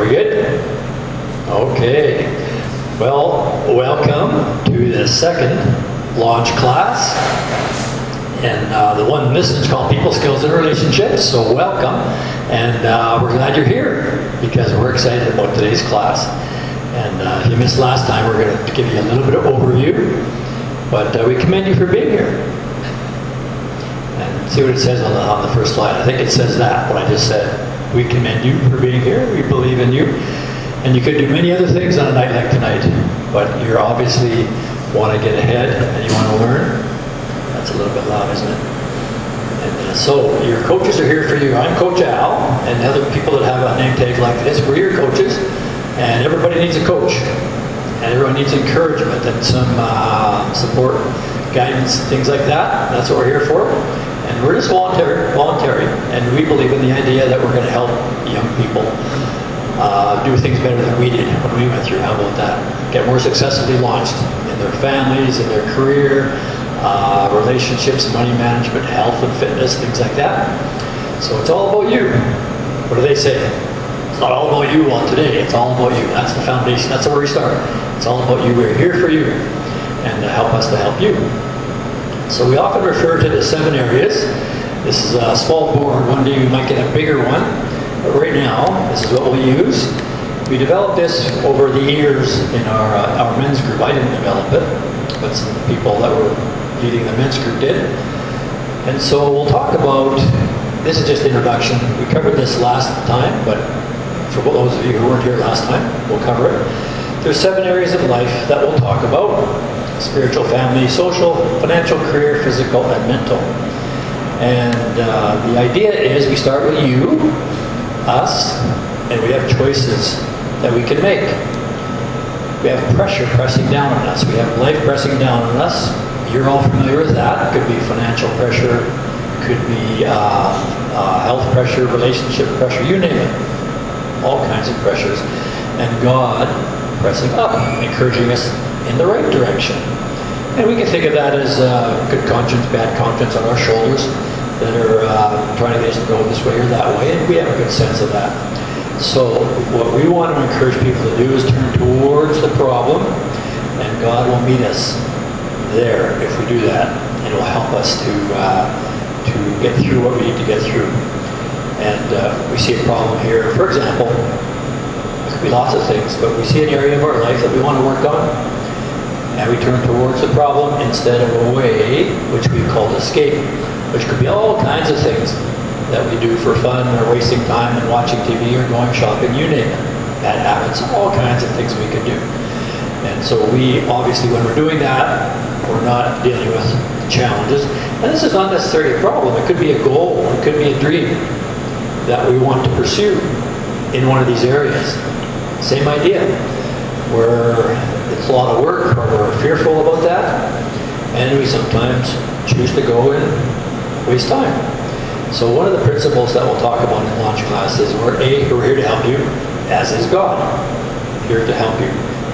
we good? Okay. Well, welcome to the second launch class. And the one missing is called People Skills and Relationships, so welcome. And we're glad you're here because we're excited about today's class. And if you missed last time, we're going to give you a little bit of overview, but we commend you for being here. And see what it says on the first slide. I think it says that, what I just said. We commend you for being here. We believe in you. And you could do many other things on a night like tonight, but you obviously want to get ahead and you want to learn. That's a little bit loud, isn't it? And so your coaches are here for you. I'm Coach Al, and the other people that have a name tag like this, we're your coaches. And everybody needs a coach. And everyone needs encouragement and some support, guidance, things like that. That's what we're here for. And we're just voluntary. And we believe in the idea that we're going to help young people do things better than we did when we went through. How about that? Get more successfully launched in their families, in their career, relationships, money management, health and fitness, things like that. So it's all about you. What do they say? It's not all about you on today. It's all about you. That's the foundation. That's where we start. It's all about you. We're here for you and to help us to help you. So we often refer to the 7 areas. This is a small board. One day we might get a bigger one. But right now, this is what we'll use. We developed this over the years in our men's group. I didn't develop it, but some people that were leading the men's group did. And so we'll talk about, this is just introduction. We covered this last time, but for those of you who weren't here last time, we'll cover it. There's 7 areas of life that we'll talk about: spiritual, family, social, financial, career, physical, and mental. And the idea is we start with you, us, and we have choices that we can make. We have pressure pressing down on us. We have life pressing down on us. You're all familiar with that. It could be financial pressure, could be health pressure, relationship pressure, you name it. All kinds of pressures. And God pressing up, encouraging us in the right direction. And we can think of that as good conscience, bad conscience on our shoulders that are trying to get us to go this way or that way, and we have a good sense of that. So what we want to encourage people to do is turn towards the problem, and God will meet us there if we do that, and it will help us to get through what we need to get through. And we see a problem here. For example, there could be lots of things, but we see an area of our life that we want to work on, and we turn towards the problem instead of away, which we call escape, which could be all kinds of things that we do for fun, or wasting time and watching TV or going shopping, you name it. Bad habits, all kinds of things we can do. And so we, obviously, when we're doing that, we're not dealing with challenges. And this is not necessarily a problem. It could be a goal. It could be a dream that we want to pursue in one of these areas. Same idea, where it's a lot of work, or we're fearful about that, and we sometimes choose to go and waste time. So one of the principles that we'll talk about in launch class is we're here to help you, as is God, here to help you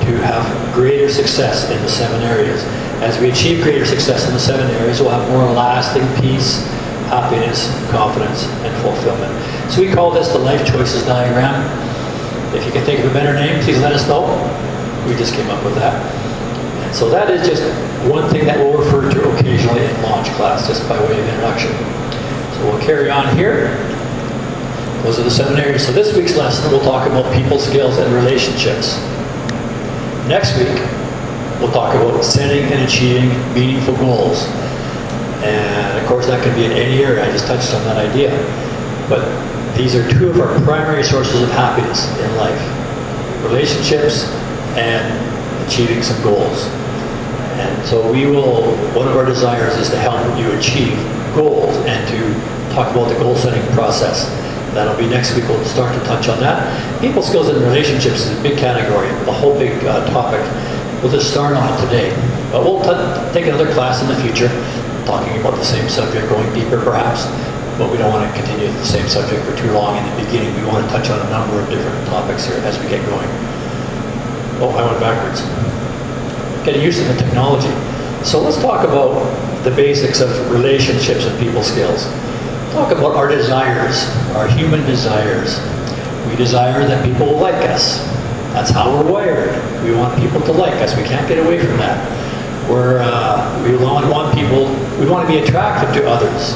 to have greater success in the 7 areas. As we achieve greater success in the 7 areas, we'll have more lasting peace, happiness, confidence, and fulfillment. So we call this the life choices diagram. If you can think of a better name, please let us know. We just came up with that. And so that is just one thing that we'll refer to occasionally in launch class, just by way of introduction. So we'll carry on here. Those are the 7 areas. So this week's lesson, we'll talk about people skills and relationships. Next week, we'll talk about setting and achieving meaningful goals. And of course, that could be in any area. I just touched on that idea. But these are 2 of our primary sources of happiness in life: relationships and achieving some goals. And so one of our desires is to help you achieve goals and to talk about the goal setting process. That'll be next week. We'll start to touch on that. People skills and relationships is a big category, a whole big topic. We'll just start on it today. But we'll take another class in the future, talking about the same subject, going deeper perhaps. But we don't want to continue the same subject for too long in the beginning. We want to touch on a number of different topics here as we get going. Oh, I went backwards. Getting used to the technology. So let's talk about the basics of relationships and people skills. Talk about our desires, our human desires. We desire that people will like us. That's how we're wired. We want people to like us. We can't get away from that. We want people, we want to be attractive to others.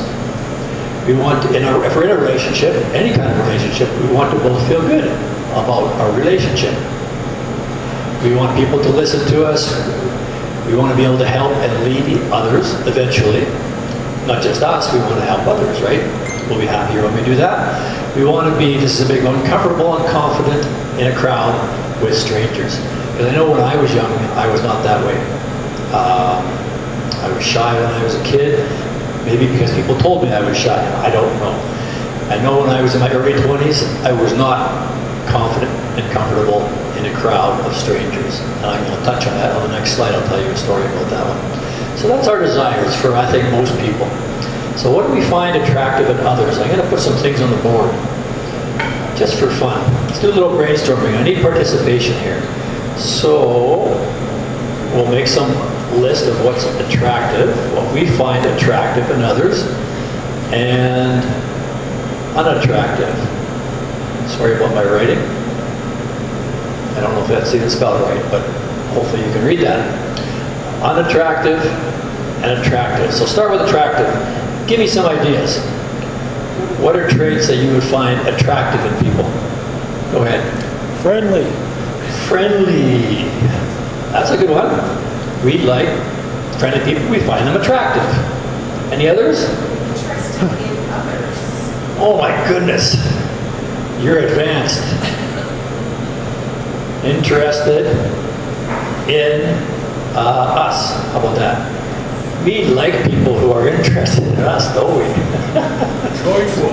We want, if we're in a relationship, any kind of relationship, we want to both feel good about our relationship. We want people to listen to us. We want to be able to help and lead others eventually. Not just us, we want to help others, right? We'll be happier when we do that. We want to be, this is a big one, comfortable and confident in a crowd with strangers. Because I know when I was young, I was not that way. I was shy when I was a kid, maybe because people told me I was shy. I don't know. I know when I was in my early 20s, I was not confident and comfortable in a crowd of strangers. And I'm going to touch on that on the next slide. I'll tell you a story about that one. So that's our desires for, I think, most people. So what do we find attractive in others? I'm going to put some things on the board, just for fun. Let's do a little brainstorming. I need participation here. So we'll make some list of what's attractive, what we find attractive in others, and unattractive. Sorry about my writing. I don't know if that's even spelled right, but hopefully you can read that. Unattractive and attractive. So start with attractive. Give me some ideas. What are traits that you would find attractive in people? Go ahead. Friendly. Friendly. That's a good one. We like friendly people. We find them attractive. Any others? Interested in others. Oh my goodness. You're advanced. Interested in us. How about that? We like people who are interested in us, don't we? Joyful.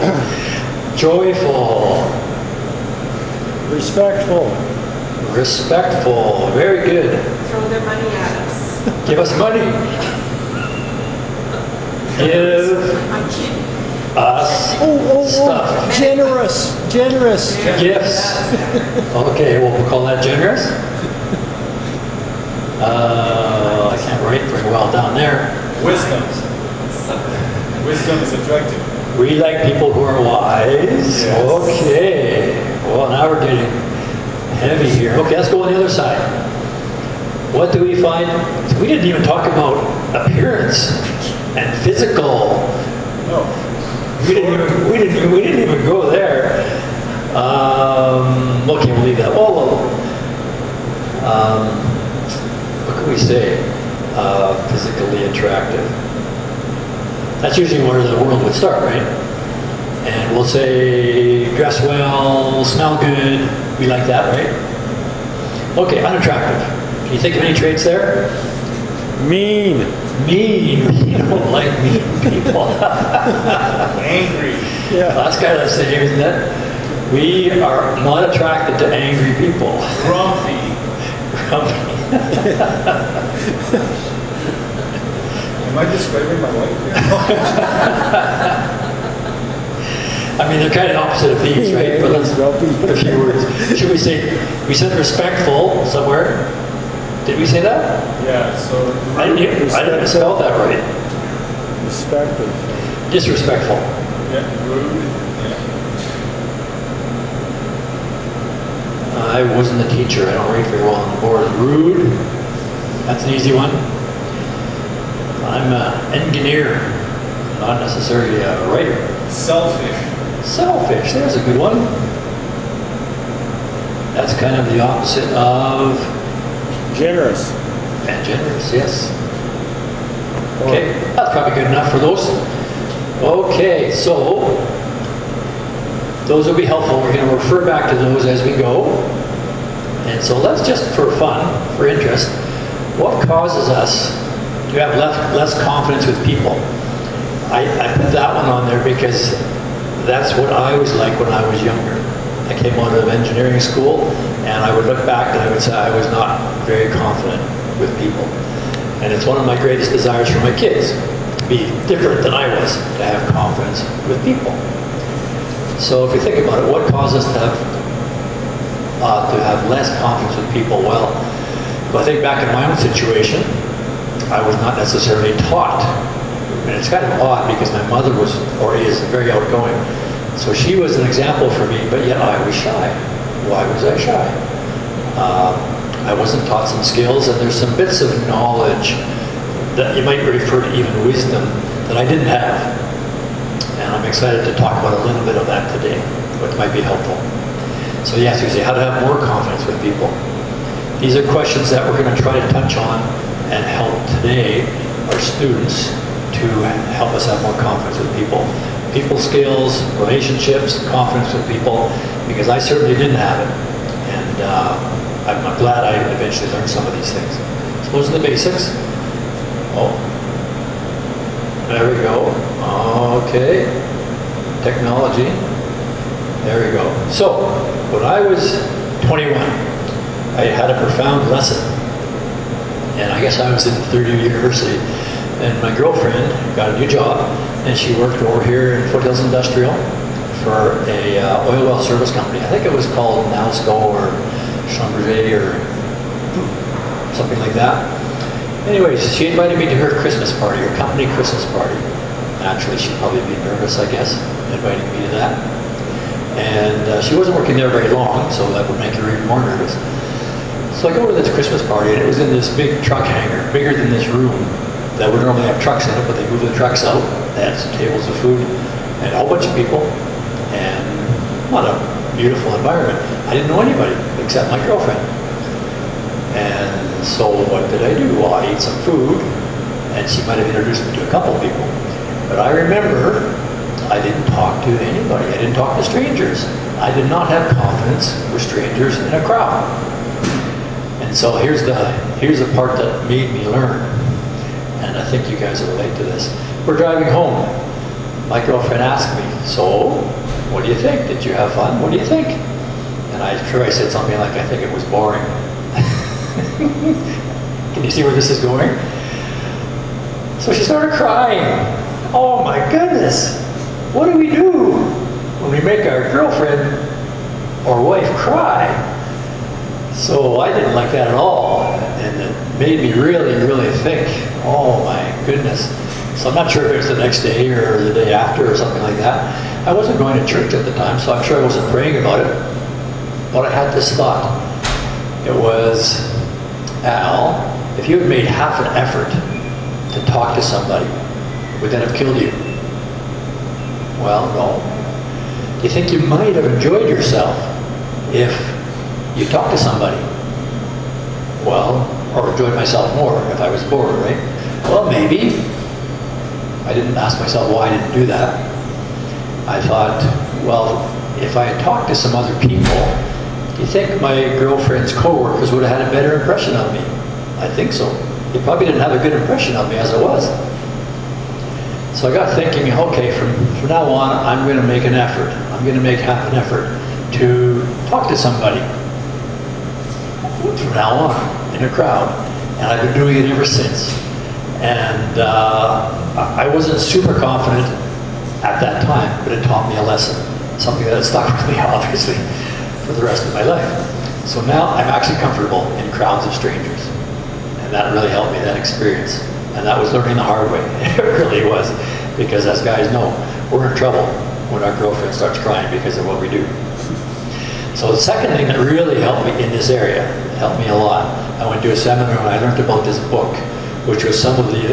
Joyful. Respectful. Respectful. Very good. Throw their money at us. Give us money. Give I'm kidding. us Oh, stuff. generous. Generous. Gifts. Okay, we'll call that generous. I can't write very well down there. Wisdom. Wisdom is attractive. We like people who are wise. Yes. Okay. Well, now we're getting heavy here. Okay, let's go on the other side. What do we find? We didn't even talk about appearance and physical. No. We didn't even go there. Okay, we'll leave that. What can we say? Physically attractive. That's usually where the world would start, right? And we'll say dress well, smell good. We like that, right? Okay, unattractive. Can you think of any traits there? Mean. Mean. You don't like mean people. Angry. Yeah. That's kind of the same, isn't it? We are not attracted to angry people. Grumpy. Am I describing my wife here? I mean, they're kind of opposite of these, right? But let's put a few words. Should we say, we said respectful somewhere? Did we say that? Yeah, so I didn't spell that right. Respectful. Disrespectful. yeah, rude. Yeah. I wasn't a teacher. I don't write very well on the board. Rude. That's an easy one. I'm an engineer, not necessarily a writer. Selfish. Selfish. There's a good one. That's kind of the opposite of Generous. and generous. Yes. Okay, that's probably good enough for those. Okay, so those will be helpful. We're going to refer back to those as we go. And so let's just, for fun, for interest, what causes us to have less confidence with people? I put that one on there because that's what I was like when I was younger. I came out of engineering school and I would look back and I would say I was not very confident with people. And it's one of my greatest desires for my kids, to be different than I was, to have confidence with people. So if you think about it, what causes us to have less confidence with people? Well, if I think back in my own situation, I was not necessarily taught. And it's kind of odd because my mother was, or is, very outgoing. So she was an example for me, but yet I was shy. Why was I shy? I wasn't taught some skills, and there's some bits of knowledge that you might refer to even wisdom that I didn't have. And I'm excited to talk about a little bit of that today, which might be helpful. So you ask yourself, how to have more confidence with people. These are questions that we're going to try to touch on and help today our students to help us have more confidence with people. People skills, relationships, confidence with people, because I certainly didn't have it. And I'm glad I eventually learned some of these things. So those are the basics. Oh, there we go. Okay, technology. There we go. So, when I was 21, I had a profound lesson. And I guess I was in third year university. And my girlfriend got a new job, and she worked over here in Foothills Industrial for a oil well service company. I think it was called Nalsco or Schlumberger or something like that. Anyways, she invited me to her Christmas party, her company Christmas party. Naturally, she'd probably be nervous, I guess, inviting me to that. And she wasn't working there very long, so that would make her even more nervous. So I go to this Christmas party, and it was in this big truck hangar, bigger than this room, that would normally have trucks in it, but they moved the trucks out. They had some tables of food, and a whole bunch of people, and what a beautiful environment. I didn't know anybody except my girlfriend. And so what did I do? Well, I ate some food, and she might have introduced me to a couple people. But I remember I didn't talk to anybody. I didn't talk to strangers. I did not have confidence with strangers in a crowd. And so here's the part that made me learn. And I think you guys will relate to this. We're driving home. My girlfriend asked me, so, what do you think? Did you have fun? What do you think? And I'm sure I said something like, I think it was boring. Can you see where this is going? So she started crying. Oh my goodness. What do we do when we make our girlfriend or wife cry? So I didn't like that at all. And it made me really, really think, oh my goodness. So I'm not sure if it was the next day or the day after or something like that. I wasn't going to church at the time, so I'm sure I wasn't praying about it. But I had this thought. It was, Al, if you had made half an effort to talk to somebody, would that have killed you? Well, no. Do you think you might have enjoyed yourself if you talked to somebody? Well, or enjoyed myself more if I was bored, right? Well, maybe. I didn't ask myself why I didn't do that. I thought, well, if I had talked to some other people, do you think my girlfriend's coworkers would have had a better impression of me? I think so. They probably didn't have a good impression of me as I was. So I got thinking, okay, from now on, I'm going to make an effort. I'm going to make half an effort to talk to somebody from now on in a crowd. And I've been doing it ever since. And I wasn't super confident at that time, but it taught me a lesson. Something that has stuck with me, obviously, for the rest of my life. So now I'm actually comfortable in crowds of strangers. And that really helped me, that experience. And that was learning the hard way. It really was. Because as guys know, we're in trouble when our girlfriend starts crying because of what we do. So the second thing that really helped me in this area, helped me a lot, I went to a seminar and I learned about this book, which was some of the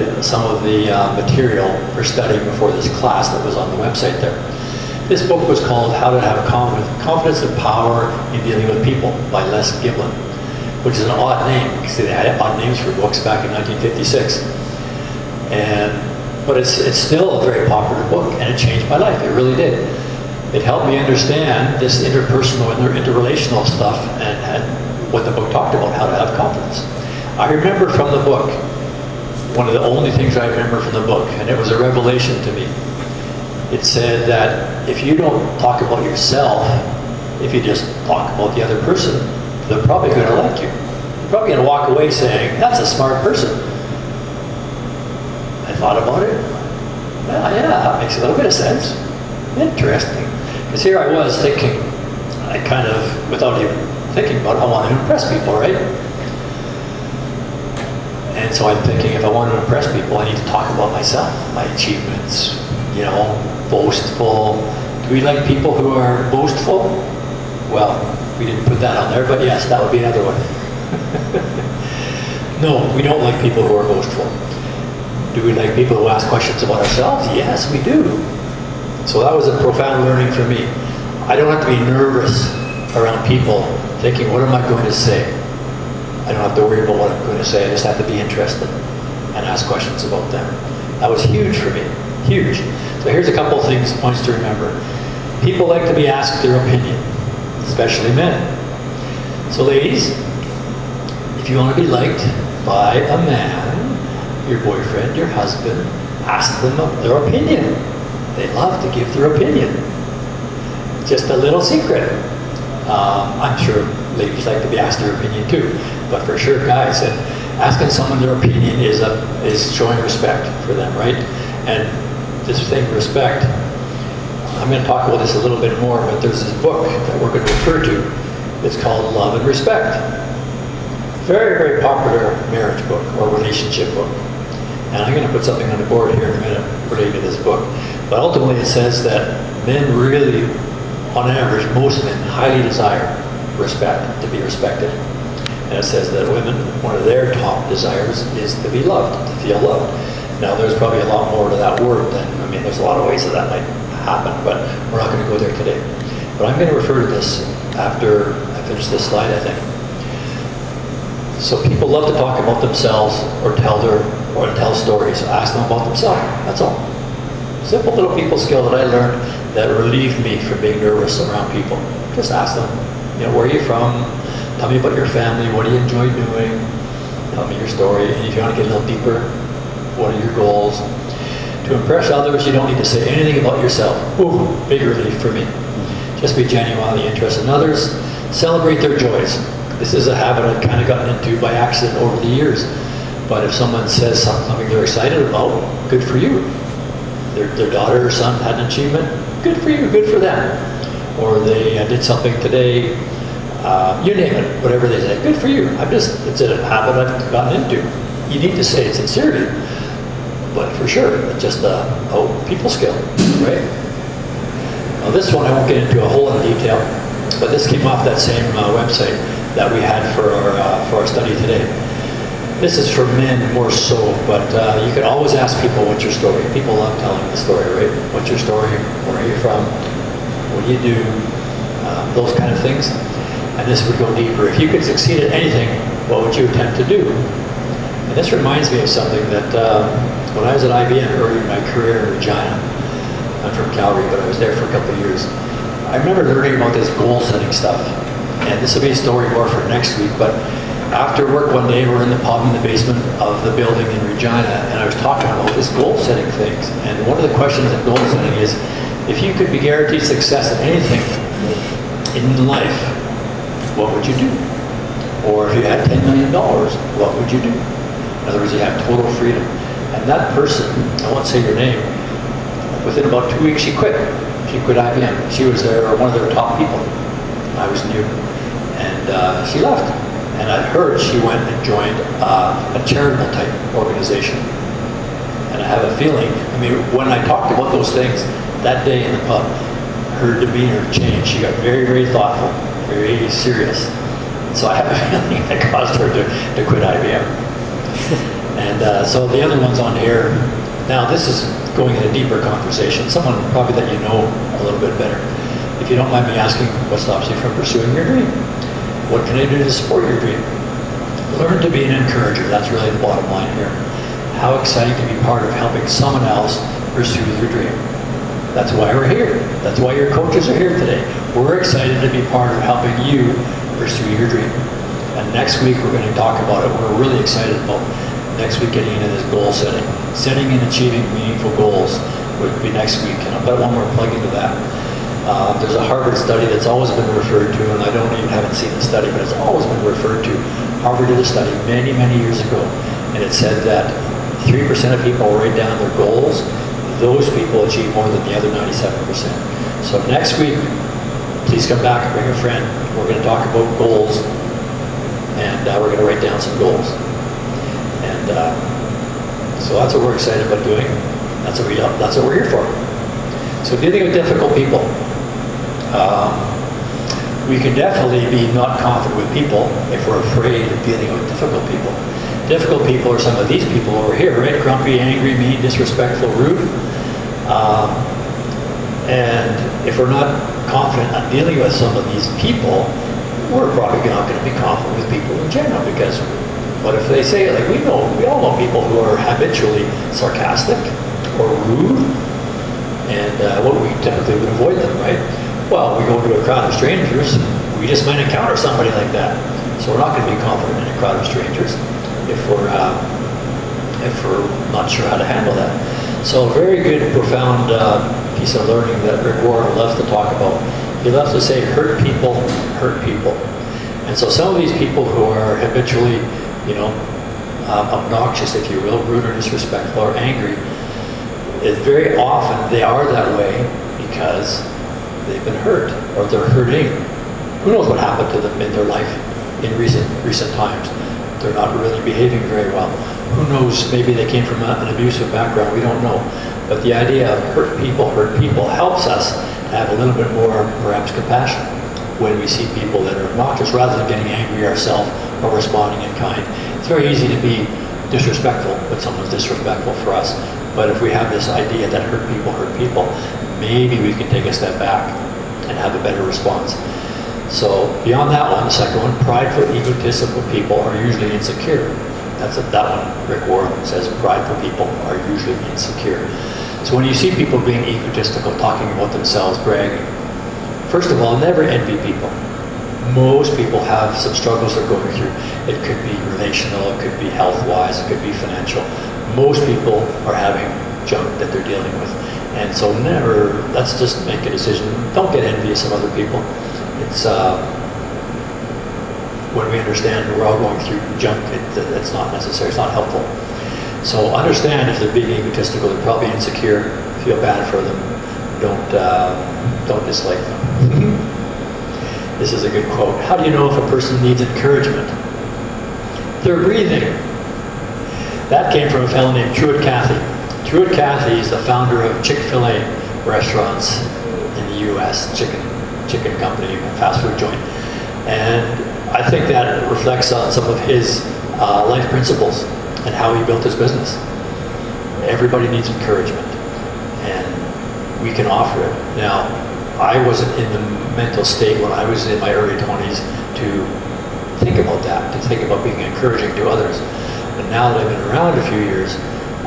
material for studying before this class that was on the website there. This book was called How to Have Confidence and Power in Dealing with People by Les Giblin, which is an odd name because they had odd names for books back in 1956. But it's still a very popular book, and it changed my life. It really did. It helped me understand this interpersonal and interrelational stuff and what the book talked about, how to have confidence. I remember from the book, one of the only things I remember from the book, and it was a revelation to me. It said that if you don't talk about yourself, if you just talk about the other person, they're probably going to like you. You're probably going to walk away saying, that's a smart person. I thought about it. Well, yeah, that makes a little bit of sense. Interesting. Because here I was thinking, I kind of, without even thinking about it, I want to impress people, right? And so I'm thinking, if I want to impress people, I need to talk about myself, my achievements, boastful, Do we like people who are boastful? Well, we didn't put that on there, but yes, that would be another one. No, we don't like people who are boastful. Do we like people who ask questions about ourselves? Yes, we do. So that was a profound learning for me. I don't have to be nervous around people thinking, what am I going to say? I don't have to worry about what I'm going to say. I just have to be interested and ask questions about them. That was huge for me, huge. So here's a couple of things, points to remember. People like to be asked their opinion, especially men. So ladies, if you want to be liked by a man, your boyfriend, your husband, ask them their opinion. They love to give their opinion. Just a little secret. I'm sure ladies like to be asked their opinion too, but for sure guys, asking someone their opinion is showing respect for them, right? And this thing, respect, I'm going to talk about this a little bit more, but there's this book that we're going to refer to. It's called Love and Respect. Very, very popular marriage book or relationship book. And I'm going to put something on the board here in a minute related to this book. But ultimately it says that men really, on average, most men highly desire respect, to be respected. And it says that women, one of their top desires is to be loved, to feel loved. Now there's probably a lot more to that word than, there's a lot of ways that might happen, but we're not going to go there today. But I'm going to refer to this after I finish this slide, I think. So people love to talk about themselves or tell stories. Ask them about themselves, that's all. Simple little people skill that I learned that relieved me from being nervous around people. Just ask them, where are you from? Tell me about your family. What do you enjoy doing? Tell me your story. And if you want to get a little deeper, what are your goals? To impress others, you don't need to say anything about yourself. Ooh, big relief for me. Just be genuinely interested in others. Celebrate their joys. This is a habit I've kind of gotten into by accident over the years. But if someone says something they're excited about, good for you. Their daughter or son had an achievement, good for you, good for them. Or they did something today, you name it, whatever they say, good for you. It's a habit I've gotten into. You need to say it sincerely, but for sure, it's just a people skill, right? Now this one I won't get into a whole lot of detail, but this came off that same website that we had for our study today. This is for men more so, but you can always ask people, what's your story? People love telling the story, right? What's your story? Where are you from? What do you do? Those kind of things. And this would go deeper. If you could succeed at anything, what would you attempt to do? And this reminds me of something that when I was at IBM early in my career in Regina, I'm from Calgary, but I was there for a couple of years. I remember learning about this goal setting stuff. And this will be a story more for next week, but after work one day, we're in the pub in the basement of the building in Regina, and I was talking about this goal setting thing. And one of the questions in goal setting is, if you could be guaranteed success at anything in life, what would you do? Or if you had $10 million, what would you do? In other words, you have total freedom. And that person, I won't say your name, within about 2 weeks she quit. She quit IBM. She was one of their top people. I was new. And she left. And I heard she went and joined a charitable type organization. And I have a feeling, when I talked about those things that day in the pub, her demeanor changed. She got very, very thoughtful, very serious. So I have a feeling that caused her to quit IBM. And so the other one's on here. Now this is going in a deeper conversation, someone probably that you know a little bit better. If you don't mind me asking, what stops you from pursuing your dream? What can I do to support your dream? Learn to be an encourager. That's really the bottom line here. How exciting to be part of helping someone else pursue their dream. That's why we're here. That's why your coaches are here today. We're excited to be part of helping you pursue your dream. And next week we're going to talk about it. We're really excited about next week getting into this goal setting. Setting and achieving meaningful goals would be next week. And I'll put one more plug into that. There's a Harvard study that's always been referred to, and I haven't seen the study, but it's always been referred to. Harvard did a study many, many years ago, and it said that 3% of people write down their goals. Those people achieve more than the other 97%. So next week, please come back and bring a friend. We're going to talk about goals, and we're going to write down some goals. And so that's what we're excited about doing. That's what we're here for. So dealing with difficult people. We can definitely be not confident with people if we're afraid of dealing with difficult people. Difficult people are some of these people over here, right? Grumpy, angry, mean, disrespectful, rude. And if we're not confident on dealing with some of these people, we're probably not going to be confident with people in general, because what if they say, like we all know people who are habitually sarcastic or rude, and what we typically would avoid them, right? Well, we go to a crowd of strangers, we just might encounter somebody like that. So we're not going to be confident in a crowd of strangers if we're not sure how to handle that. So a very good, profound piece of learning that Rick Warren loves to talk about. He loves to say, hurt people hurt people. And so some of these people who are habitually, obnoxious, if you will, rude or disrespectful or angry, very often they are that way because they've been hurt or they're hurting. Who knows what happened to them in their life in recent times? They're not really behaving very well. Who knows, maybe they came from an abusive background, we don't know. But the idea of hurt people helps us have a little bit more, perhaps, compassion when we see people that are obnoxious, rather than getting angry ourselves or responding in kind. It's very easy to be disrespectful when someone's disrespectful for us. But if we have this idea that hurt people, maybe we can take a step back and have a better response. So beyond that one, the second one, prideful, egotistical people are usually insecure. That one, Rick Warren says, prideful people are usually insecure. So when you see people being egotistical, talking about themselves, bragging, first of all, never envy people. Most people have some struggles they're going through. It could be relational, it could be health-wise, it could be financial. Most people are having junk that they're dealing with. And so let's just make a decision. Don't get envious of other people. It's, when we understand we're all going through junk, it's not necessary, it's not helpful. So understand if they're being egotistical, they're probably insecure, feel bad for them, don't dislike them. This is a good quote. How do you know if a person needs encouragement? They're breathing. That came from a fellow named Truett Cathy. Truett Cathy is the founder of Chick-fil-A restaurants in the U.S., chicken company, fast food joint. And I think that reflects on some of his life principles and how he built his business. Everybody needs encouragement, and we can offer it. Now, I wasn't in the mental state when I was in my early 20s to think about that, to think about being encouraging to others. But now that I've been around a few years,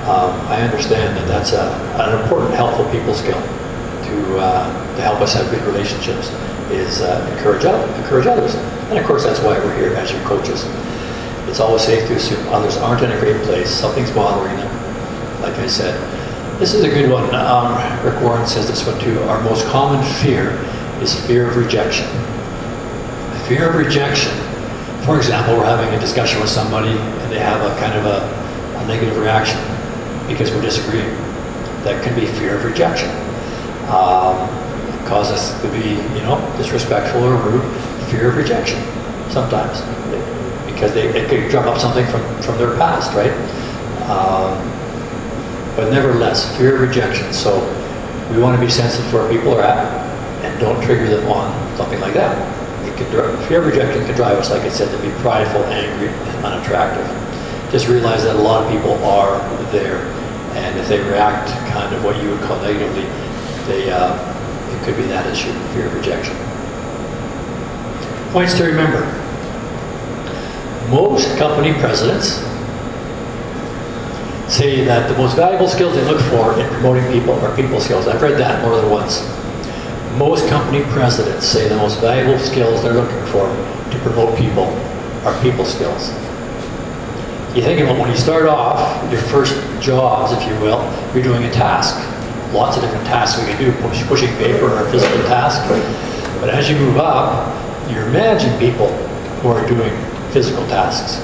I understand that that's an important, helpful people skill to help us have good relationships, is encourage others. And of course, that's why we're here as your coaches. It's always safe to assume others aren't in a great place, something's bothering them, like I said. This is a good one. Rick Warren says this one too. Our most common fear is fear of rejection. Fear of rejection. For example, we're having a discussion with somebody and they have a kind of a negative reaction because we're disagreeing. That could be fear of rejection. Cause us to be, disrespectful or rude. Fear of rejection, sometimes, because it could drum up something from their past, right? But nevertheless, fear of rejection. So we want to be sensitive to where people are at and don't trigger them on something like that. Fear of rejection can drive us, like I said, to be prideful, angry, and unattractive. Just realize that a lot of people are there, and if they react kind of what you would call negatively, it could be that issue, fear of rejection. Points to remember. Most company presidents say that the most valuable skills they look for in promoting people are people skills. I've read that more than once. Most company presidents say the most valuable skills they're looking for to promote people are people skills. You think about when you start off, your first jobs, if you will, you're doing a task. Lots of different tasks we can do, pushing paper or a physical task. But as you move up, you're managing people who are doing physical tasks.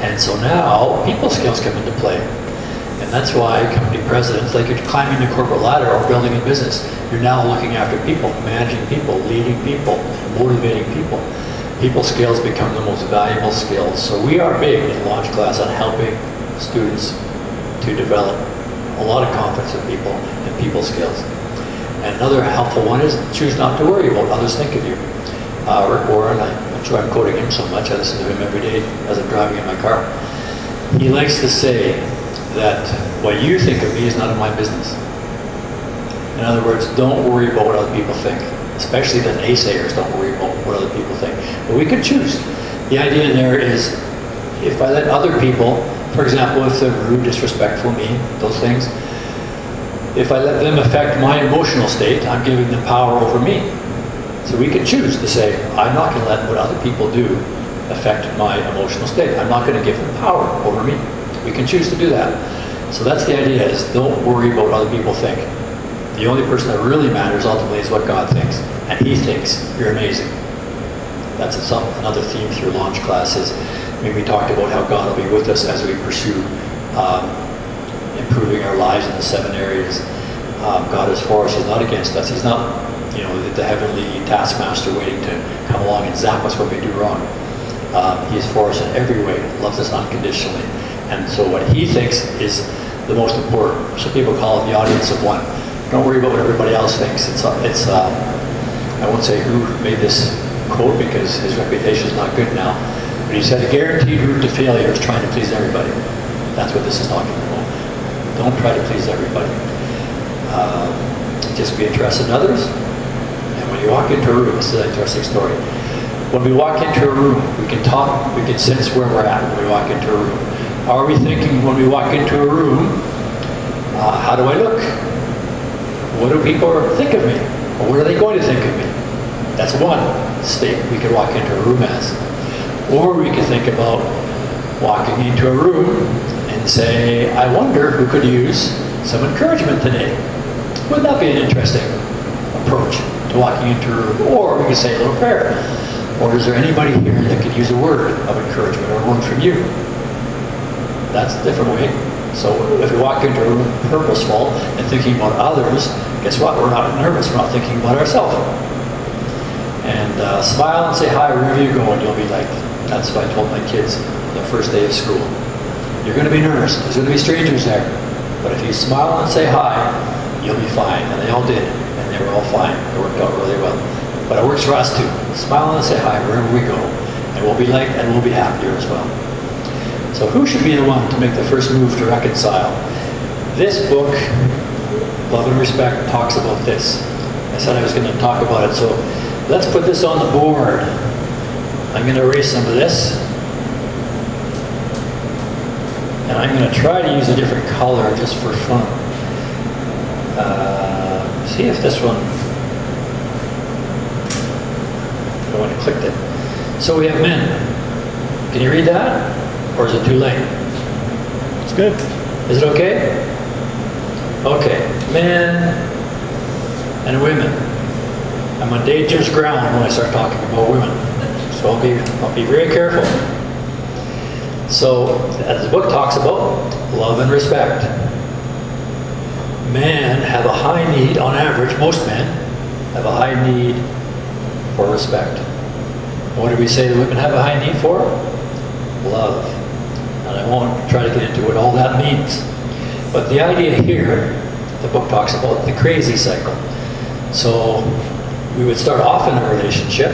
And so now, people skills come into play. And that's why company presidents, like you're climbing the corporate ladder or building a business, you're now looking after people, managing people, leading people, motivating people. People skills become the most valuable skills. So we are big in Launch Class on helping students to develop a lot of confidence in people and people skills. And another helpful one is choose not to worry about what others think of you. Rick Warren, I'm sure I'm quoting him so much, I listen to him every day as I'm driving in my car. He likes to say that what you think of me is none of my business. In other words, don't worry about what other people think. Especially the naysayers, don't worry about what other people think. But we can choose. The idea in there is, if I let other people, for example, if they're rude, disrespectful, mean, those things, if I let them affect my emotional state, I'm giving them power over me. So we can choose to say, I'm not going to let what other people do affect my emotional state. I'm not going to give them power over me. We can choose to do that. So that's the idea, is don't worry about what other people think. The only person that really matters ultimately is what God thinks. And He thinks you're amazing. That's another theme through launch classes. I mean, we talked about how God will be with us as we pursue improving our lives in the 7 areas. God is for us, He's not against us. He's not, the heavenly taskmaster waiting to come along and zap us when we do wrong. He is for us in every way, loves us unconditionally. And so what He thinks is the most important. So people call it the audience of one. Don't worry about what everybody else thinks. I won't say who made this quote because his reputation is not good now, but he said a guaranteed route to failure is trying to please everybody. That's what this is talking about. Don't try to please everybody. Just be interested in others. And when you walk into a room, this is an interesting story. When we walk into a room, we can talk, we can sense where we're at when we walk into a room. How are we thinking when we walk into a room? How do I look? What do people think of me? Or what are they going to think of me? That's one state we could walk into a room as. Or we could think about walking into a room and say, I wonder who could use some encouragement today. Wouldn't that be an interesting approach to walking into a room? Or we could say a little prayer. Or is there anybody here that could use a word of encouragement or a word from you? That's a different way. So if we walk into a room purposeful and thinking about others, guess what? We're not nervous. We're not thinking about ourselves. And smile and say hi wherever you go, and you'll be like, that's what I told my kids the first day of school. You're going to be nervous. There's going to be strangers there. But if you smile and say hi, you'll be fine. And they all did. And they were all fine. It worked out really well. But it works for us too. Smile and say hi wherever we go. And we'll be liked and we'll be happier as well. So who should be the one to make the first move to reconcile? This book, Love and Respect, talks about this. I said I was going to talk about it, so let's put this on the board. I'm going to erase some of this. And I'm going to try to use a different color just for fun. See if this one, I want to click it. So we have men. Can you read that? Or is it too late? It's good. Is it okay? Okay. Men and women. I'm on dangerous ground when I start talking about women. So I'll be very careful. So, as the book talks about, love and respect. Men have a high need, on average, most men have a high need for respect. What do we say that women have a high need for? Love. And I won't try to get into what all that means. But the idea here, the book talks about the crazy cycle. So we would start off in a relationship.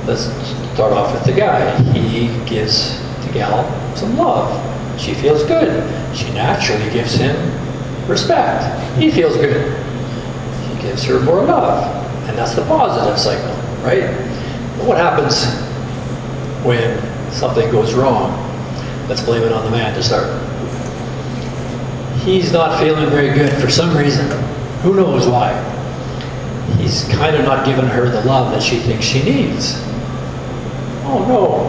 Let's start off with the guy. He gives the gal some love. She feels good. She naturally gives him respect. He feels good. He gives her more love. And that's the positive cycle, right? But what happens when something goes wrong? Let's blame it on the man to start. He's not feeling very good for some reason. Who knows why? He's kind of not giving her the love that she thinks she needs. Oh no.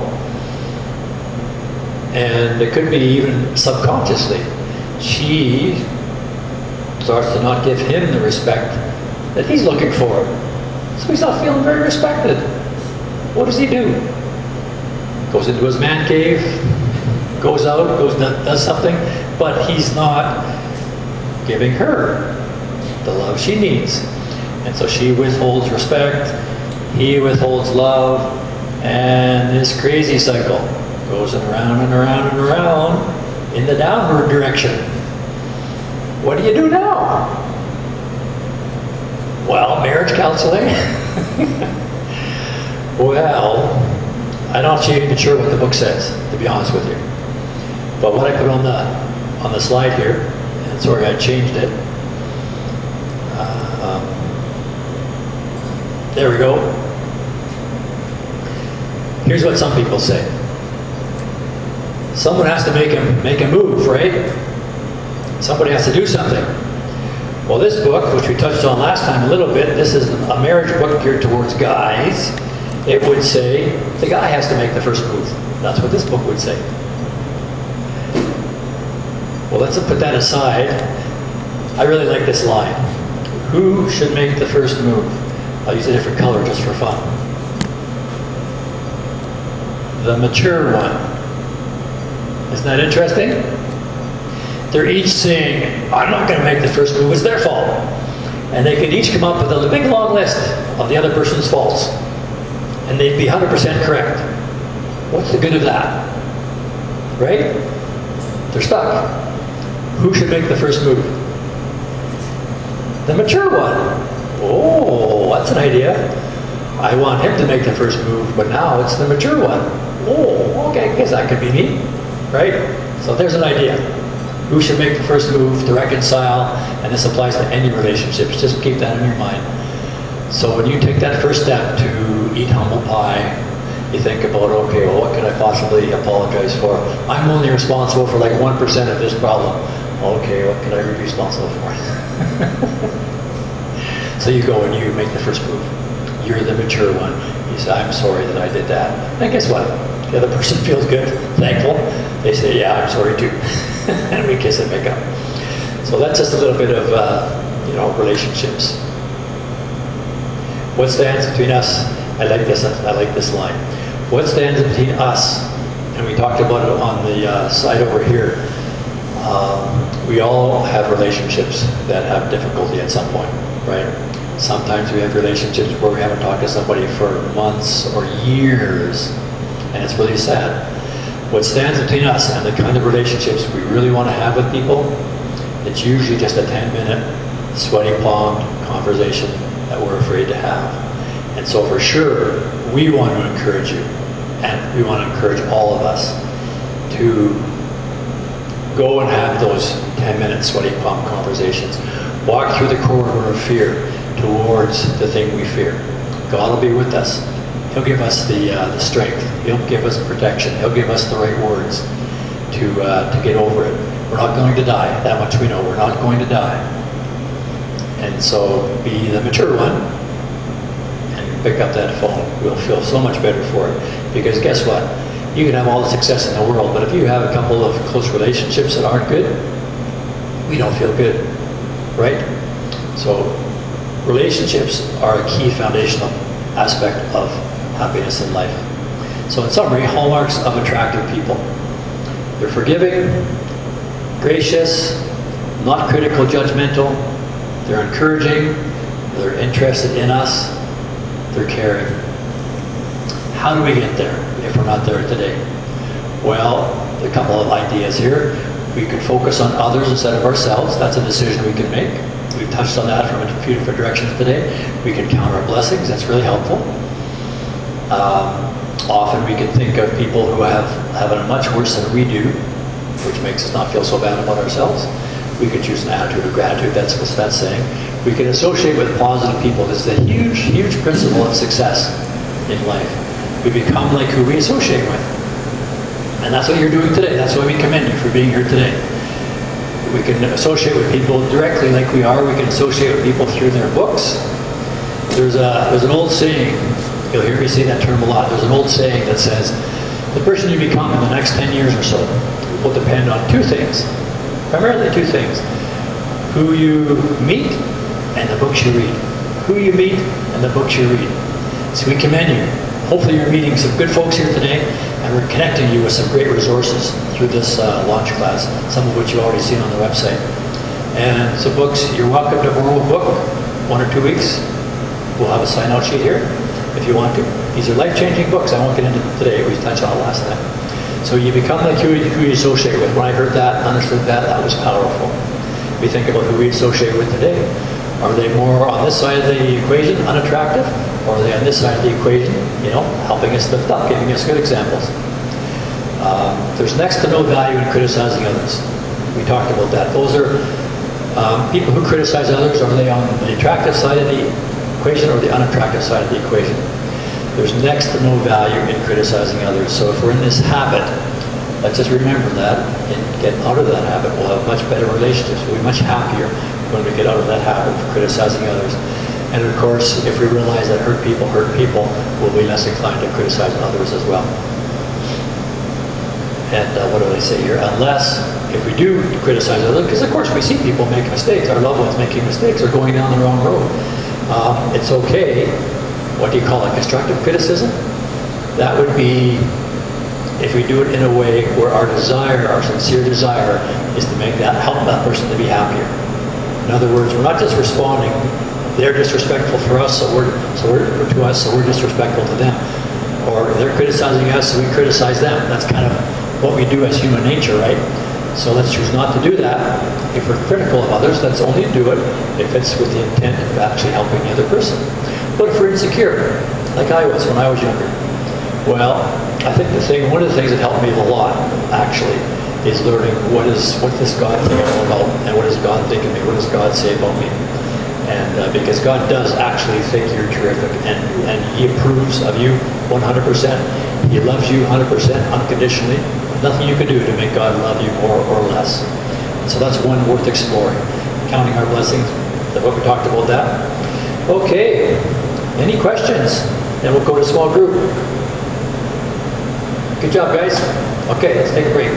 And it could be even subconsciously. She starts to not give him the respect that he's looking for. So he's not feeling very respected. What does he do? Goes into his man cave, goes out, does something, but he's not giving her the love she needs. And so she withholds respect, he withholds love, and this crazy cycle goes around and around and around in the downward direction. What do you do now? Well, marriage counseling. Well, I'm not even sure what the book says, to be honest with you. But what I put on the slide here, and sorry I changed it. There we go. Here's what some people say. Someone has to make a move, right? Somebody has to do something. Well, this book, which we touched on last time a little bit, this is a marriage book geared towards guys. It would say the guy has to make the first move. That's what this book would say. Well, let's put that aside. I really like this line. Who should make the first move? I'll use a different color just for fun. The mature one. Isn't that interesting? They're each saying, I'm not going to make the first move, it's their fault. And they could each come up with a big long list of the other person's faults. And they'd be 100% correct. What's the good of that? Right? They're stuck. Who should make the first move? The mature one. Oh, that's an idea. I want him to make the first move, but now it's the mature one. Oh, okay, I guess that could be me, right? So there's an idea. Who should make the first move to reconcile? And this applies to any relationships. Just keep that in your mind. So when you take that first step to eat humble pie, you think about, okay, well, what could I possibly apologize for? I'm only responsible for like 1% of this problem. Okay, what could I be responsible for? So you go and you make the first move. You're the mature one. You say, I'm sorry that I did that. And guess what? The other person feels good, thankful. They say, yeah, I'm sorry too. And we kiss and make up. So that's just a little bit of, relationships. What stands between us? I like this line. What stands between us? And we talked about it on the side over here. We all have relationships that have difficulty at some point, right? Sometimes we have relationships where we haven't talked to somebody for months or years, and it's really sad. What stands between us and the kind of relationships we really want to have with people, it's usually just a 10-minute, sweaty palmed conversation that we're afraid to have. And so for sure, we want to encourage you, and we want to encourage all of us to go and have those 10-minute sweaty palm conversations. Walk through the corridor of fear towards the thing we fear. God will be with us. He'll give us the strength. He'll give us protection. He'll give us the right words to get over it. We're not going to die. That much we know. We're not going to die. And so be the mature one and pick up that phone. We'll feel so much better for it. Because guess what? You can have all the success in the world, but if you have a couple of close relationships that aren't good, we don't feel good, right? So relationships are a key foundational aspect of happiness in life. So in summary, hallmarks of attractive people. They're forgiving, gracious, not critical, judgmental. They're encouraging. They're interested in us. They're caring. How do we get there if we're not there today? Well, a couple of ideas here. We can focus on others instead of ourselves. That's a decision we can make. We've touched on that from a few different directions today. We can count our blessings. That's really helpful. Often we can think of people who have it much worse than we do, which makes us not feel so bad about ourselves. We can choose an attitude of gratitude. That's what that's saying. We can associate with positive people. This is a huge, huge principle of success in life. We become like who we associate with. And that's what you're doing today. That's why we commend you for being here today. We can associate with people directly like we are. We can associate with people through their books. There's an old saying, you'll hear me say that term a lot. There's an old saying that says, the person you become in the next 10 years or so will depend on two things. Primarily two things. Who you meet and the books you read. Who you meet and the books you read. So we commend you. Hopefully you're meeting some good folks here today, and we're connecting you with some great resources through this launch class, some of which you've already seen on the website. And some books, you're welcome to borrow a book, 1 or 2 weeks. We'll have a sign-out sheet here if you want to. These are life-changing books. I won't get into them today. We touched on it last time. So you become like who you associate with. When I heard that, understood that, that was powerful. we think about who we associate with today. Are they more on this side of the equation, unattractive? Or are they on this side of the equation, helping us lift up, giving us good examples? There's next to no value in criticizing others. We talked about that. Those are people who criticize others. Are they on the attractive side of the equation or the unattractive side of the equation? There's next to no value in criticizing others. So if we're in this habit, let's just remember that and get out of that habit. We'll have much better relationships. We'll be much happier when we get out of that habit of criticizing others. And of course, if we realize that hurt people, we'll be less inclined to criticize others as well. And what do they say here? Unless, if we do criticize others, because of course we see people make mistakes, our loved ones making mistakes or going down the wrong road. It's okay. What do you call it? Constructive criticism? That would be if we do it in a way where our desire, our sincere desire, is to help that person to be happier. In other words, we're not just responding. They're disrespectful for us, so we're disrespectful to them. Or they're criticizing us, so we criticize them. That's kind of what we do as human nature, right? So let's choose not to do that. If we're critical of others, let's only do it if it's with the intent of actually helping the other person. But if we're insecure, like I was when I was younger, well, I think one of the things that helped me a lot, actually, is learning what does God think I'm about, and what does God think of me? What does God say about me? And because God does actually think you're terrific, and He approves of you 100%. He loves you 100% unconditionally. Nothing you can do to make God love you more or less. So that's one worth exploring. Counting our blessings. The book we talked about that. Okay. Any questions? Then we'll go to small group. Good job, guys. Okay, let's take a break.